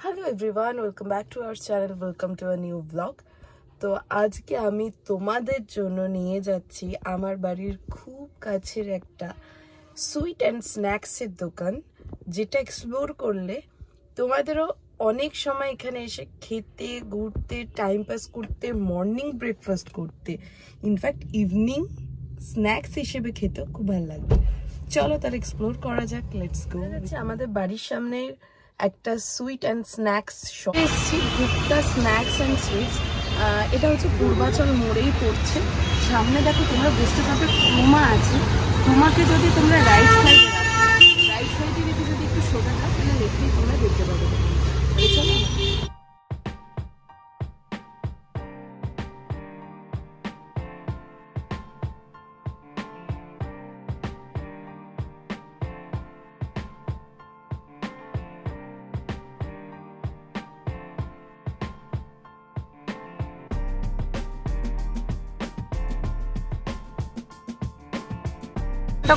Hello everyone, welcome back to our channel, welcome to a new vlog. তো আজকে আমি তোমাদের জন্য নিয়ে যাচ্ছি আমার বাড়ির খুব কাছের একটা সুইট অ্যান্ড স্ন্যাক্সের দোকান, যেটা এক্সপ্লোর করলে তোমাদেরও অনেক সময় এখানে এসে খেতে, ঘুরতে, টাইম পাস করতে, মর্নিং ব্রেকফাস্ট করতে, ইনফ্যাক্ট ইভিনিং স্ন্যাক্স হিসেবে খেতেও খুব ভালো লাগবে। চলো তার এক্সপ্লোর করা যাক, লেটস গো। আমাদের বাড়ির সামনে একটা সুইট অ্যান্ড স্ন্যাক্স শপ এসেছি, গুপ্তা স্ন্যাক্স অ্যান্ড সুইটস। এটা হচ্ছে পূর্বাচল মোড়েই পড়ছে। সামনে দেখো, তোমরা বুঝতে পারবে ক্রোমা আছে। ক্রোমাকে যদি তোমরা রাইট সাইডে রেখে যদি একটু সোজা যাও, তাহলে লেফটেই তোমরা দেখতে পাবে। চলো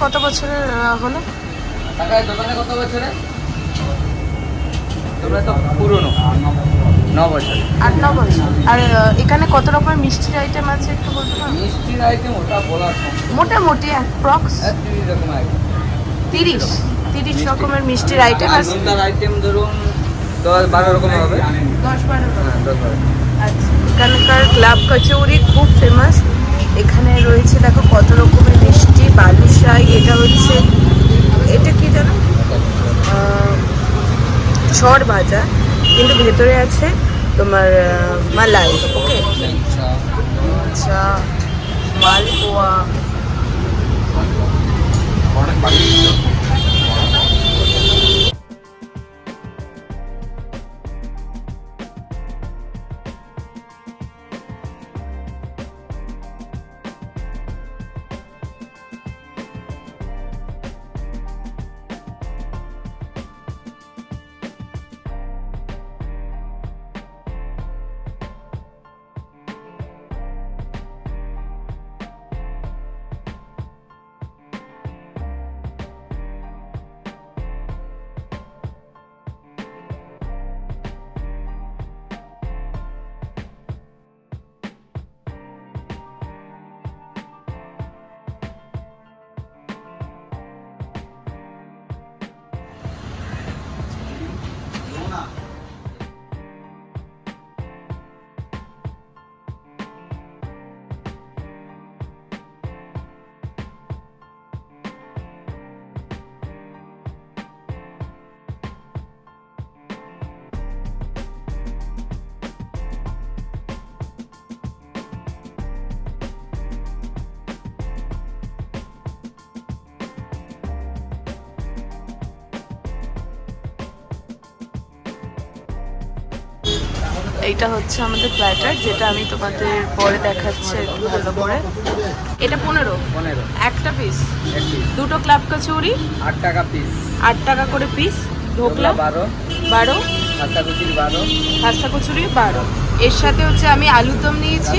কত বছরের হলো দোকানে? কত বছরে? তোমরা তো পুরনো 9 বছর। 8-9 বছর। আর এখানে কত রকমের মিষ্টির আইটেম আছে একটু বলতে পারো? মিষ্টির আইটেম ওটা বলার মোটামুটি অ্যাপ্রক্স 30 রকমের মিষ্টির আইটেম আছে। তার আইটেম ধরুন 10-12 রকম হবে। 10-12 হ্যাঁ, 10-12। আচ্ছা, এখানকার ক্লাব কচৌরি খুব ফেমাস। এখানে রয়েছে দেখো কত রকমের মিষ্টি, বালুশাই, এটা কি জানো, ছড় ভাজা, কিন্তু ভেতরে আছে তোমার মালাই। ওকে, আচ্ছা, মালপোয়া, এইটা হচ্ছে আমাদের প্ল্যাটার, যেটা আমি তোমাদের পরে দেখাচ্ছি একটু ভালো করে। এটা 15 একটা পিস। দুটো ক্লাব কচৌরি 8 টাকা পিস, 8 টাকা করে পিস। ঢোকলা 12, খাস্তা কচুরি 12। এর সাথে হচ্ছে আমি আলুদম নিয়েছি,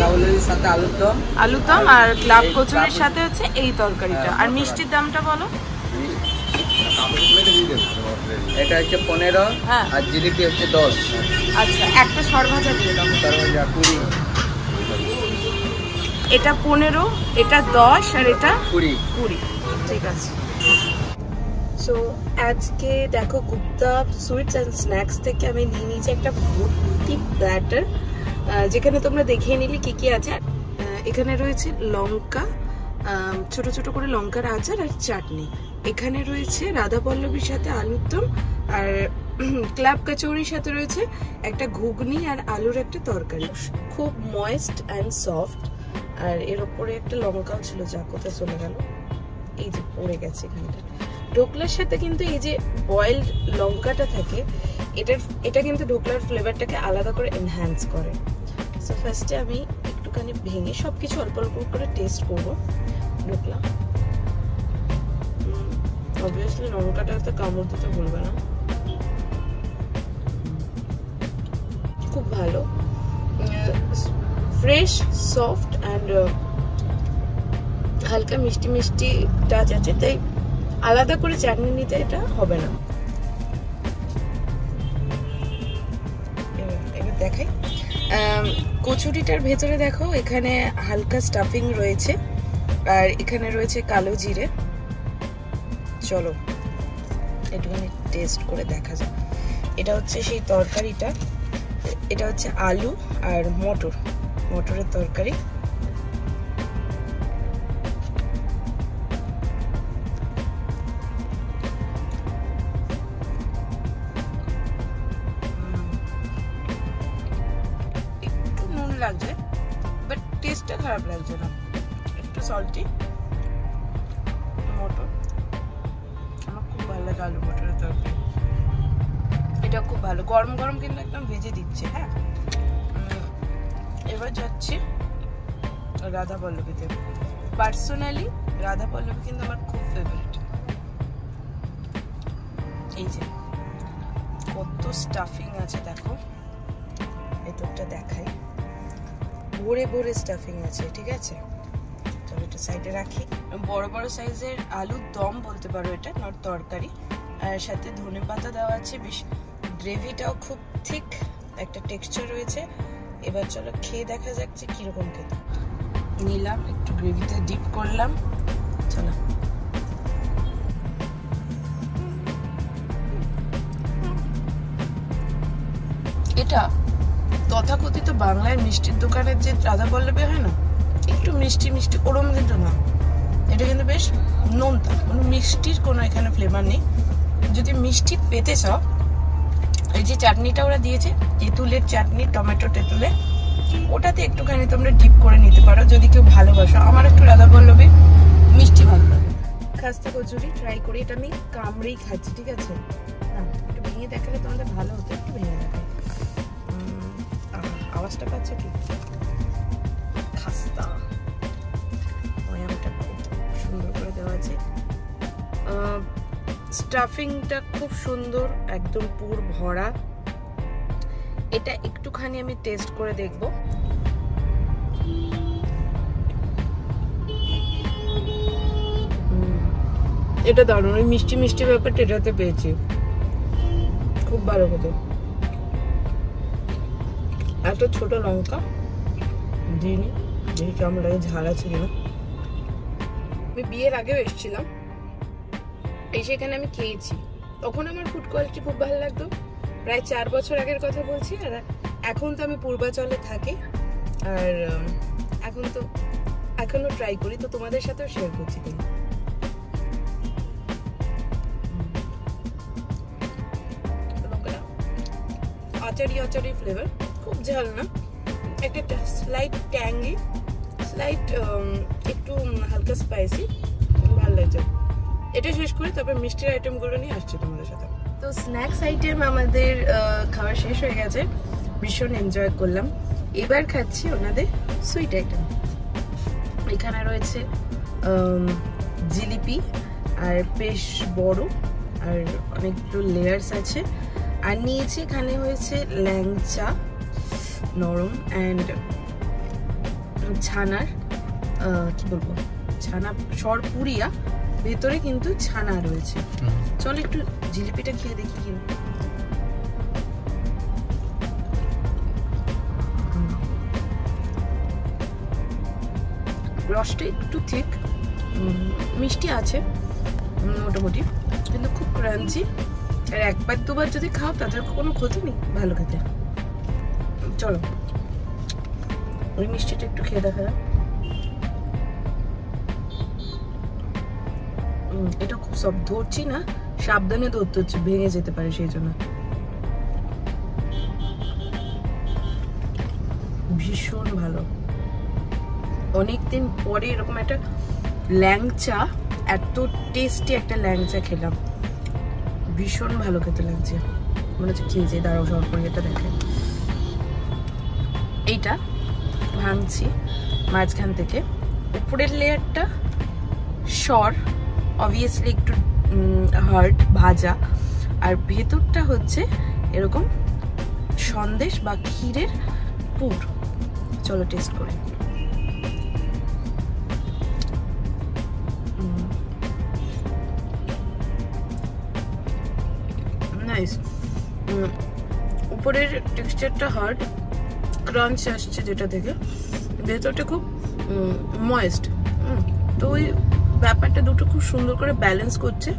আলুদম আর ক্লাব কচুরির সাথে হচ্ছে এই তরকারিটা। আর মিষ্টির দামটা বলো? এটা হচ্ছে 15, হ্যাঁ, আর জিলিপি হচ্ছে 10। আচ্ছা, একটা সরভাজা দিয়ে দাও। সরভাজা 20। এটা 15, এটা 10, আর এটা 20। ঠিক আছে। সো আজকে দেখো, গুপ্তা সুইটস অ্যান্ড স্ন্যাক্স থেকে আমি নিয়ে নিয়েছি একটা ভর্তি প্ল্যাটার, যেখানে তোমরা দেখিয়ে নিলে কি কি আছে। এখানে রয়েছে লঙ্কা, ছোট ছোট করে লঙ্কার আচার আর চাটনি। এখানে রয়েছে রাধা পল্লবীর সাথে আলুর দম, আর ক্লাব কচৌরির সাথে রয়েছে একটা ঘুগনি আর আলুর একটা তরকারি। খুব ময়েস্ট অ্যান্ড সফট। আর এর ওপরে একটা লঙ্কাও ছিল, যা কোথায় চলে গেল, এই যে পড়ে গেছে এখানটা। ঢোকলার সাথে কিন্তু এই যে বয়েলড লঙ্কাটা থাকে, এটা কিন্তু ঢোকলার ফ্লেভারটাকে আলাদা করে এনহ্যান্স করে। সো ফার্স্টে আমি একটুখানি ভেঙে সবকিছু অল্প অল্প করে টেস্ট করবো। ঢোকলা অবভিয়াসলি লঙ্কাটা তো কামড় দিতে ভুলবে না। খুব ভালো, ফ্রেশ, সফট অ্যান্ড হালকা মিষ্টি মিষ্টি টাচ আছে, তাই আলাদা করে চাটনি নিতে এটা হবে না। দেখাই। কচুরিটার ভেতরে দেখো এখানে হালকা স্টাফিং রয়েছে, আর এখানে রয়েছে কালো জিরে। চলো একটুখানি টেস্ট করে দেখা যাক। এটা হচ্ছে সেই তরকারিটা, এটা হচ্ছে আলু আর মটরের তরকারি। একটু নুন লাগছে, বাট টেস্টটা খারাপ লাগছে না, একটু সল্টি। মটর আমার খুব ভালো লাগে, আলু মটরের তরকারি এটা খুব ভালো। গরম গরম কিন্তু একদম ভেজে দিচ্ছে। হ্যাঁ, এবার যাচ্ছি রাধা পল্লবীতে। পার্সোনালি রাধা পল্লবী কিন্তু আমার খুব ফেভারিট। এই যে কত স্টাফিং আছে দেখো, ভেতরটা দেখাই, ভরে ভরে স্টাফিং আছে। ঠিক আছে, চলো এটা সাইডে রাখি। বড় বড় সাইজের আলুর দম বলতে পারো এটা, নট তরকারি। আর সাথে ধনে পাতা দেওয়া আছে, বেশ গ্রেভিটাও খুব ঠিক একটা টেক্সচার রয়েছে। এবার চলো খেয়ে দেখা যাক যে কিরকম খেতে। নিলাম একটু গ্রেভিতে ডিপ করলাম, চলো। এটা তথাকথিত বাংলায় মিষ্টির দোকানের যে রাধা পল্লবী হয় না, একটু মিষ্টি মিষ্টি ওরম কিন্তু না, এটা কিন্তু বেশ নোনতা, মানে মিষ্টির কোনো এখানে ফ্লেভার নেই। যদি মিষ্টি পেতে চাও, এই যে চাটনিটা ওরা দিয়েছে, তেঁতুলের চাটনি, টমেটো তেঁতুলে, ওটাতে একটুখানি তোমরা ডিপ করে নিতে পারো যদি কেউ ভালোবাসো। আমার একটু রাধা পল্লবী মিষ্টি ভালো লাগে। খাস্তা কচুরি ট্রাই করি, এটা আমি কামড়েই খাচ্ছি। ঠিক আছে, না একটু ভেঙে দেখালে তোমাদের ভালো হতো, একটু ভেঙে দেখাই। আওয়াজটা পাচ্ছ কি? খাস্তা খুব সুন্দর করে দেওয়া আছে, স্টাফিংটা খুব সুন্দর, একদম পুর ভরা। এটা একটুখানি আমি টেস্ট করে দেখব। এটা দারুণ, ওই মিষ্টি মিষ্টি ব্যাপারটা এটাতে পেয়েছি, খুব ভালো হতো। এত ছোট লঙ্কা দিইনি, দেখি কেমন লাগে, ঝাল আছে কিনা। আমি বিয়ের আগেও এসেছিলাম, এসে এখানে আমি খেয়েছি, তখন আমার ফুড কোয়ালিটি খুব ভালো লাগতো। প্রায় 4 বছর আগের কথা বলছি। আর এখন তো আমি পূর্বাচলে থাকি, আর এখনো ট্রাই করি, তো তোমাদের সাথেও শেয়ার করছি। আচারি ফ্লেভার, খুব ঝাল না, একটা স্লাইট ট্যাঙ্গি, স্লাইট একটু হালকা স্পাইসি, ভালো লাগছে। এটা শেষ করি, তারপর মিষ্টির আইটেমগুলো নিয়ে আসছি তোমাদের সাথে। তো স্ন্যাক্স আইটেম আমাদের খাওয়া শেষ হয়ে গেছে, ভীষণ এনজয় করলাম। এবার খাচ্ছি ওনাদের সুইট আইটেম। এখানে রয়েছে জিলিপি, আর বেশ বড়, আর অনেকগুলো লেয়ার্স আছে। আর নিয়েছি এখানে হয়েছে ল্যাংচা নরম, অ্যান্ড ছানার কি বলবো, ছানা সরপুরিয়া, ভেতরে কিন্তু ছানা রয়েছে। চল একটু জিলিপিটা খেয়ে দেখি কি রসটা একটু ঠিক, মিষ্টি আছে মোটামুটি, কিন্তু খুব ক্রাঞ্চি। আর একবার দুবার যদি খাও তাদের কোনো ক্ষতি নেই, ভালো খেতে। চলো ওই মিষ্টিটা একটু খেয়ে দেখা যাক। এটা খুব সব ধরছি না, সাবধানে ধরতে হচ্ছে, ভেঙে যেতে পারে, সেই জন্য। ভীষণ ভালো, অনেকদিন পরে এরকম একটা ল্যাংচা, এত টেস্টি একটা ল্যাংচা খেলাম, ভীষণ ভালো খেতে লাগছে। মনে হচ্ছে খেয়ে যাই, দাঁড়াও সব করে এটা দেখে। এইটা ভাঙছি মাঝখান থেকে, উপরের লেয়ারটা সর, অবভিয়াসলি একটু হার্ড ভাজা, আর ভেতরটা হচ্ছে এরকম সন্দেশ বা ক্ষীরের পুর। চলো টেস্ট করে। নাইস, উপরের টেক্সচারটা হার্ড, ক্রাঞ্চ আসছে যেটা থেকে, ভেতরটা খুব ময়েস্ট। তো ওই ব্যাপারটা দুটো খুব সুন্দর করে ব্যালেন্স করছে,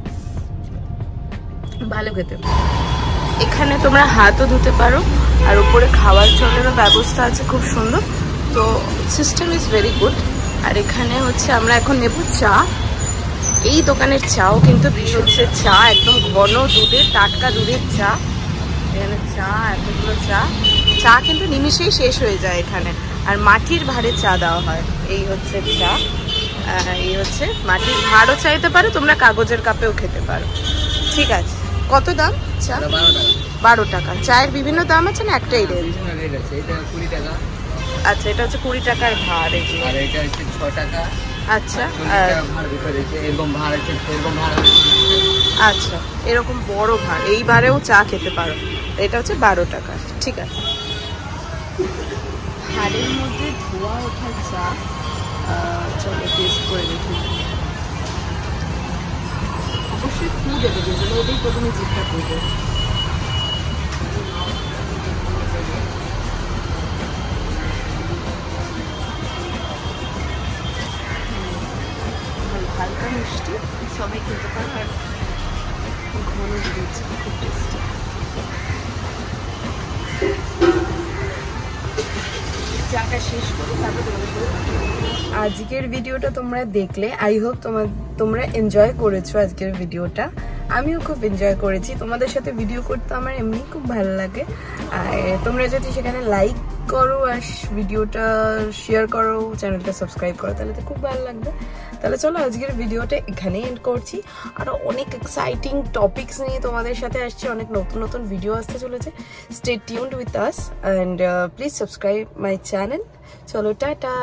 ভালো খেতে। এখানে তোমরা হাতও ধুতে পারো, আর উপরে খাওয়ার জলেরও ব্যবস্থা আছে খুব সুন্দর। তো সিস্টেম ইজ ভেরি গুড। আর এখানে হচ্ছে আমরা এখন নেব চা। এই দোকানের চাও কিন্তু হচ্ছে চা একদম ঘন দুধের, টাটকা দুধের চা। এখানে চা, এতগুলো চা, চা কিন্তু নিমিশেই শেষ হয়ে যায় এখানে। আর মাটির ভাঁড়ে চা দেওয়া হয়। এই হচ্ছে চা, এই হচ্ছে মাটির ভাঁড়ও চাইতে পারো তোমরা, কাগজের কাপেও খেতে পারো। ঠিক আছে, কত দাম চা? 12 টাকা। চায়ের বিভিন্ন দাম আছে না একটাই রেট? আচ্ছা, এটা হচ্ছে 20 টাকার ভাঁড়। এটা হচ্ছে 6 টাকা। আচ্ছা, আচ্ছা, এরকম বড় ভাঁড়, এই ভাঁড়েও চা খেতে পারো। এটা হচ্ছে 12 টাকা। ঠিক আছে, ভাঁড়ের মধ্যে ধোয়া ওঠা চা। চলো টেস্ট করে দেখি। অবশ্যই ফু দেবে, যেগুলো ওটাই প্রথমে জিজ্ঞাসা করবে। হালকা মিষ্টি, সবাই খেতে পারো। আর ঘন দিচ্ছে, খুব টেস্টি। চাটা শেষ করে তারপর আজকের ভিডিওটা তোমরা দেখলে, আই হোপ তোমরা এনজয় করেছো আজকের ভিডিওটা। আমিও খুব এনজয় করেছি। তোমাদের সাথে ভিডিও করতে আমার এমনি খুব ভালো লাগে। আর তোমরা যদি সেখানে লাইক করো আর ভিডিওটা শেয়ার করো, চ্যানেলটা সাবস্ক্রাইব করো, তাহলে তো খুব ভালো লাগবে। তাহলে চলো আজকের ভিডিওটা এখানেই এন্ড করছি। আরও অনেক এক্সাইটিং টপিকস নিয়ে তোমাদের সাথে আসছে, অনেক নতুন নতুন ভিডিও আসতে চলেছে। Stay tuned with us and please subscribe my channel. চলো টাটা।